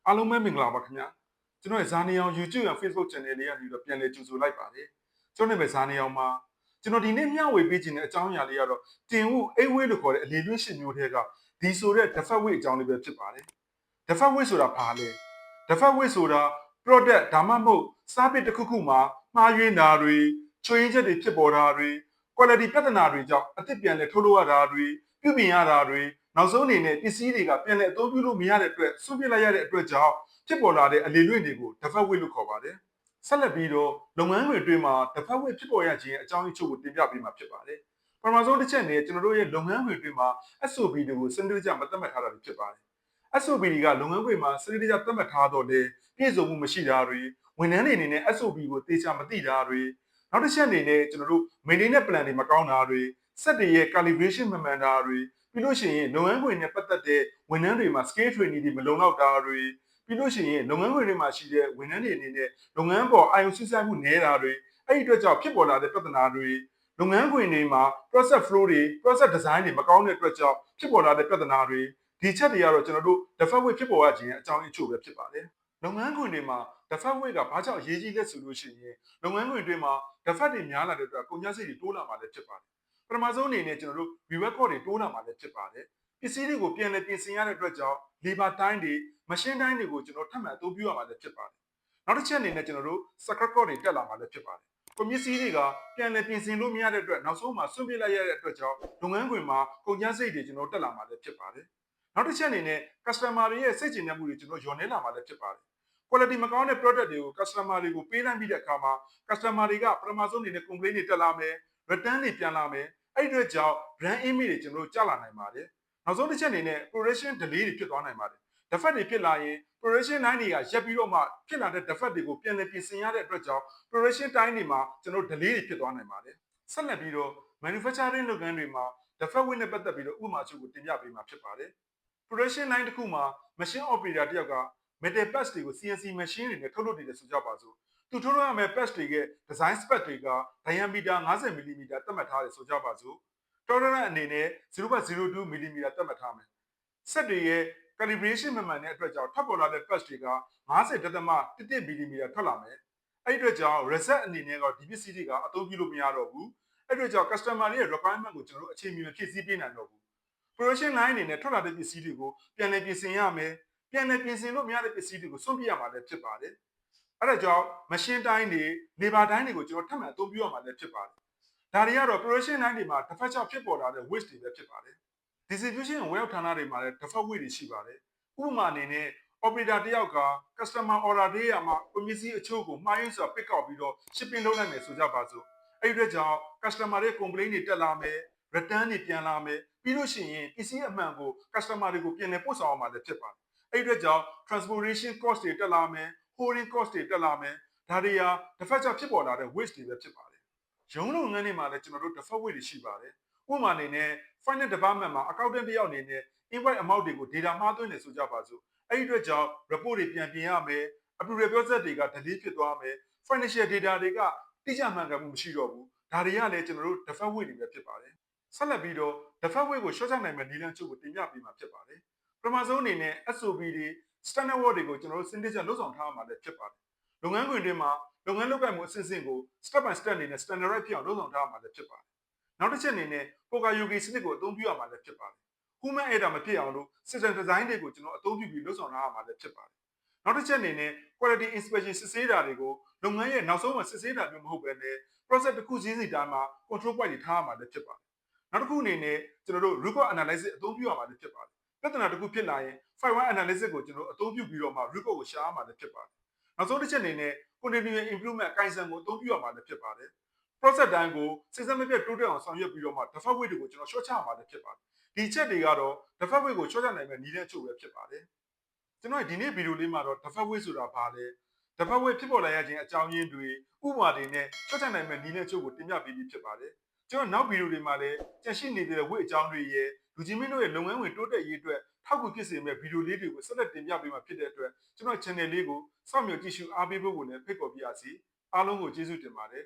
အားလုံးပဲမင်္ဂလာပါခင်ဗျာကျွန်တော်ရဲ့ဇာနေအောင် YouTube နဲ့ Facebook Channel လေးကနေတော့ပြန်လည်ကြိုဆိုလိုက်ပါတယ်ကျွန်တော်နဲ့ပဲဇာနေအောင်မှာကျွန်တော်ဒီနေ့မျှဝေပေးခြင်းတဲ့အကြောင်းအရာလေးကတော့တင်ဦးအိတ်ဝေးလို့ခေါ်တဲ့အလေလွင့်ရှင်မျိုးတွေကဒီဆိုတဲ့ဓာတ်ဖတ်ဝေးအကြောင်းလေးပဲဖြစ်ပါတယ်ဓာတ်ဖတ်ဝေးဆိုတာဘာလဲဓာတ်ဖတ်ဝေးဆိုတာ product ဒါမှမဟုတ်စားပစ်တစ်ခုခုမှာမှားယွင်းတာတွေချွေရင်းချက်တွေဖြစ်ပေါ်တာတွေ quality ပြဿနာတွေကြောင့်အသစ်ပြန်လည်ထုတ်လုပ်ရတာတွေပြုပြင်ရတာတွေနောက်ဆုံးအနေနဲ့ပစ္စည်းတွေကပြန်လည်အသုံးပြုလို့မရတဲ့အတွက်ဆွန့်ပစ်လိုက်ရတဲ့အတွက်ကြောင့်ဖြစ်ပေါ်လာတဲ့အလေလွင့်တွေကိုဓာတ်ဖတ်ဝေးလို့ခေါ်ပါတယ်ဆက်လက်ပြီးတော့လုပ်ငန်းတွေအတွင်းမှာဓာတ်ဖတ်ဝေးဖြစ်ပေါ်ရခြင်းအကြောင်းအချို့ကိုတင်ပြပေးမှာဖြစ်ပါတယ်ပထမဆုံးတစ်ချက်နဲ့ကျွန်တော်တို့ရဲ့လုပ်ငန်းတွေအတွင်းမှာ SOP တွေကိုစနစ်တကျမသတ်မှတ်ထားတာဖြစ်ပါတယ် SOP တွေကလုပ်ငန်းခွင်မှာစနစ်တကျသတ်မှတ်ထားတော့လေပြည့်စုံမှုမရှိတာတွေဝန်ထမ်းတွေအနေနဲ့ SOP ကိုသေချာမသိတာတွေနောက်တစ်ချက်အနေနဲ့ကျွန်တော်တို့ maintenance plan တွေမကောင်းတာတွေစက်တွေရဲ့ calibration မမှန်တာတွေပြီးလို့ရှိရင်လုပ်ငန်းခွင်နဲ့ပတ်သက်တဲ့ဝန်ထမ်းတွေမှာ skill training တွေမလုံလောက်တာတွေပြီးလို့ရှိရင်လုပ်ငန်းခွင်တွေမှာရှိတဲ့ဝန်ထမ်းတွေအနေနဲ့လုပ်ငန်းပေါ်အာရုံစူးစိုက်မှုနည်းတာတွေအဲ့ဒီအတွက်ကြောင့်ဖြစ်ပေါ်လာတဲ့ပြဿနာတွေလုပ်ငန်းခွင်တွေမှာ process flow တွေ process design တွေမကောင်းတဲ့အတွက်ကြောင့်ဖြစ်ပေါ်လာတဲ့ပြဿနာတွေဒီချက်တွေကတော့ကျွန်တော်တို့ဓာတ်ဖတ်ဝေးဖြစ်ပေါ်ရခြင်းအကြောင်းအချို့ပဲဖြစ်ပါတယ်လုပ်ငန်းခွင်တွေမှာဓာတ်ဖတ်ဝေးကဘာကြောင့်အရေးကြီးလဲဆိုလို့ရှိရင်လုပ်ငန်းခွင်တွေမှာဓာတ်ဖတ်တွေများလာတဲ့အတွက်ကုန်ကျစရိတ်တွေတိုးလာမှာလည်းဖြစ်ပါတယ်ပထမဆုံးအနေနဲ့ကျွန်တော်တို့ review record တွေတိုးလာမှာလည်းဖြစ်ပါတယ်ပစ္စည်းတွေကိုပြန်လည်ပြင်ဆင်ရတဲ့အတွက်ကြောင့် labor time တွေ machine time တွေကိုကျွန်တော်ထပ်မံအသုံးပြုရမှာလည်းဖြစ်ပါတယ်နောက်တစ်ချက်အနေနဲ့ကျွန်တော်တို့ scrap cost တွေတက်လာမှာလည်းဖြစ်ပါတယ်ကုန်ပစ္စည်းတွေကပြန်လည်ပြင်ဆင်လို့မရတဲ့အတွက်နောက်ဆုံးမှာဆွန့်ပစ်လိုက်ရတဲ့အတွက်ကြောင့်လုပ်ငန်းခွင်မှာကုန်ကျစရိတ်တွေကျွန်တော်တက်လာမှာလည်းဖြစ်ပါတယ်နောက်တစ်ချက်အနေနဲ့ customer တွေရဲ့စိတ်ကျဉ်တဲ့မှုတွေကျွန်တော်ညှော်နှဲလာမှာလည်းဖြစ်ပါတယ် quality မကောင်းတဲ့ product တွေကို customer တွေကိုပေးလိုက်ပြီးတဲ့အခါမှာ customer တွေကပထမဆုံးအနေနဲ့ complaint တွေတက်လာမယ် return တွေပြန်လာမယ်အဲ့ဒီအတွက်ကြောင့် brand image တွေကျွန်တော်တို့ကျလာနိုင်ပါတယ်နောက်ဆုံးတစ်ချက်အနေနဲ့ production delay တွေဖြစ်သွားနိုင်ပါတယ် defect တွေဖြစ်လာရင် production line တွေကရက်ပြီးတော့မှဖြစ်လာတဲ့ defect တွေကိုပြန်လည်ပြင်ဆင်ရတဲ့အတွက်ကြောင့် production time တွေမှာကျွန်တော် delay တွေဖြစ်သွားနိုင်ပါတယ်ဆက်လက်ပြီးတော့ manufacturing လုပ်ငန်းတွေမှာ defect ဝိနဲ့ပတ်သက်ပြီးတော့ဥပမာချုပ်ကိုတင်ပြပေးမှာဖြစ်ပါတယ် production line တစ်ခုမှာ machine operator တယောက်က metal parts တွေကို CNC machine တွေနဲ့ထုတ်လုပ်နေတယ်ဆိုကြပါစို့သူထုတ်လုပ်ရမယ့် parts တွေရဲ့ design spec တွေက diameter 50mm သတ်မှတ်ထားတယ်ဆိုကြပါစို့ tolerance အနေနဲ့ 0.02mm သတ်မှတ်ထားမယ်စက်တွေရဲ့ calibration မမှန်တဲ့အတွက်ကြောင့်ထွက်ပေါ်လာတဲ့ parts တွေက 50.11mm ထွက်လာမယ်အဲ့ဒီအတွက်ကြောင့် reset အနေနဲ့တော့ဒီပစ္စည်းတွေကအသုံးပြုလို့မရတော့ဘူးအဲ့ဒီအတွက်ကြောင့် customer တွေရဲ့ requirement ကိုကျွန်တော်တို့အချိန်မီဖြည့်ဆည်းပေးနိုင်တော့ဘူး production line အနေနဲ့ထွက်လာတဲ့ပစ္စည်းတွေကိုပြန်လည်ပြင်ဆင်ရမယ်ပြန်လည်ပြင်ဆင်လို့မရတဲ့ပစ္စည်းတွေကိုစွန့်ပစ်ရမှာလည်းဖြစ်ပါတယ်အဲ့ဒါကြောင့် machine တိုင်းတွေ labor တိုင်းတွေကိုကျွန်တော်ထပ်မံအသုံးပြုရမှာလည်းဖြစ်ပါတယ်ဒါတွေကတော့ production line တွေမှာတစ်ဖက်ကြောင့်ဖြစ်ပေါ်လာတဲ့ waste တွေပဲဖြစ်ပါတယ် distribution ဝယ်ရောက်ဌာနတွေမှာလည်းတစ်ဖက် waste တွေရှိပါတယ်ဥပမာအနေနဲ့ operator တယောက်က customer order ပေးရမှာကုန်ပစ္စည်းအချို့ကိုမှားယွင်းစွာ pick up ပြီးတော့ shipping လုပ်လိုက်မယ်ဆိုကြပါစို့အဲ့ဒီအတွက်ကြောင့် customer တွေ complaint တွေတက်လာမယ် return တွေပြန်လာမယ်ပြီးလို့ရှိရင်ပစ္စည်းအမှန်ကို customer တွေကိုပြန်လည်ပို့ဆောင်အောင်မှာလည်းဖြစ်ပါတယ်အဲ့ဒီအတွက်ကြောင့် transportation cost တွေတက်လာမယ် holding cost တွေတက်လာမယ်ဒါတွေဟာတစ်ဖက်ကြောင့်ဖြစ်ပေါ်လာတဲ့ waste တွေပဲဖြစ်ပါတယ်ရုံးလုပ်ငန်းတွေမှာလည်းကျွန်တော်တို့ default waste တွေရှိပါတယ်ဥပမာအနေနဲ့ finance department မှာ accountant တယောက်အနေနဲ့ invoice amount တွေကို data မှားသွင်းနေဆိုကြပါစို့အဲ့ဒီအတွက်ကြောင့် report တွေပြန်ပြင်ရမယ် approval process တွေက delay ဖြစ်သွားမယ် financial data တွေကတိကျမှန်ကန်မှုမရှိတော့ဘူးဒါတွေကလည်းကျွန်တော်တို့ default waste တွေပဲဖြစ်ပါတယ်ဆက်လက်ပြီးတော့ default waste ကိုရှော့ချနိုင်မယ့်နည်းလမ်းချုပ်ကိုတင်ပြပေးမှာဖြစ်ပါတယ်ပထမဆုံးအနေနဲ့ SOP တွေ standard work တွေကိုကျွန်တော်တို့စနစ်တကျလုပ်ဆောင်ထားရမှာလည်းဖြစ်ပါတယ်လုပ်ငန်းခွင်တွေမှာလုပ်ငန်းလုပ်ကိုင်မှုအဆင့်ဆင့်ကို step by step အနေနဲ့ standardize ဖြစ်အောင်လုပ်ဆောင်ထားရမှာလည်းဖြစ်ပါတယ်နောက်တစ်ချက်အနေနဲ့ Poker Yogi စနစ်ကိုအသုံးပြုရမှာလည်းဖြစ်ပါတယ် human error မဖြစ်အောင်လို့ system design တွေကိုကျွန်တော်အသုံးပြုပြီးလုပ်ဆောင်ထားရမှာလည်းဖြစ်ပါတယ်နောက်တစ်ချက်အနေနဲ့ quality inspection စစ်ဆေးတာတွေကိုလုပ်ငန်းရဲ့နောက်ဆုံးမှာစစ်ဆေးတာမျိုးမဟုတ်ဘဲနဲ့ process တစ်ခုချင်းစီတိုင်းမှာ control point တွေထားရမှာလည်းဖြစ်ပါတယ်နောက်တစ်ခုအနေနဲ့ကျွန်တော်တို့ root cause analysis အသုံးပြုရမှာလည်းဖြစ်ပါတယ်ပြဿနာတစ်ခုဖြစ်လာရင် file one analysis ကိုကျွန်တော်အသုံးပြုပြီးတော့မှ root cause ကိုရှာရမှာလည်းဖြစ်ပါတယ်နောက်ဆုံးတစ်ချက်အနေနဲ့ continuous improvement ကိုင်ဆန်ကိုအသုံးပြုရမှာလည်းဖြစ်ပါတယ် process တိုင်းကိုစိစက်မပြတ်တိုးတက်အောင်ဆောင်ရွက်ပြီးတော့မှ default weight တွေကိုကျွန်တော် short ချရမှာလည်းဖြစ်ပါတယ်ဒီချက်တွေကတော့ default weight ကို short ချနိုင်မယ့်နည်းလမ်းအချို့ပဲဖြစ်ပါတယ်ကျွန်တော်ဒီနေ့ဗီဒီယိုလေးမှာတော့ default weight ဆိုတာဘာလဲ default weight ဖြစ်ပေါ်လာရခြင်းအကြောင်းရင်းတွေဥပမာတွေနဲ့ short ချနိုင်မယ့်နည်းလမ်းအချို့ကိုတင်ပြပေးပြီးဖြစ်ပါတယ်ကျွန်တော်နောက်ဗီဒီယိုတွေမှာလည်းကြန့်ရှိနေတဲ့ weight အကြောင်းတွေရဲ့လူချင်းမင်းတို့ရဲ့လုပ်ငန်းဝင်တိုးတက်ရေးအတွက်ထောက်ကူဖြစ်စေမယ့်ဗီဒီယိုလေးတွေကိုဆက်လက်တင်ပြပေးမှာဖြစ်တဲ့အတွက်ကျွန်တော် channel လေးကိုစောင့်မျှော်ကြည့်ရှုအားပေးဖို့ကိုလည်းဖိတ်ခေါ်ပါရစေအားလုံးကိုကျေးဇူးတင်ပါတယ်